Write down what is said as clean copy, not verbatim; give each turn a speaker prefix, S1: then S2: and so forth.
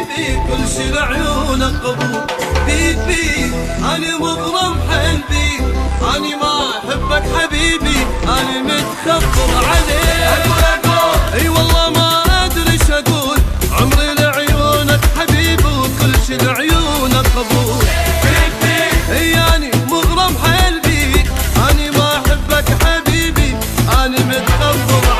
S1: حبيبي كل شي لعيونك قبول. بيك أنا مغرم حيل بيك، أنا ما أحبك حبيبي، أنا متخبر عليك. اي والله ما أدري ايش أقول، عمري لعيونك حبيبي وكل شي لعيونك قبول. اي أنا مغرم حيل بيك، أنا ما أحبك حبيبي، أنا متخبر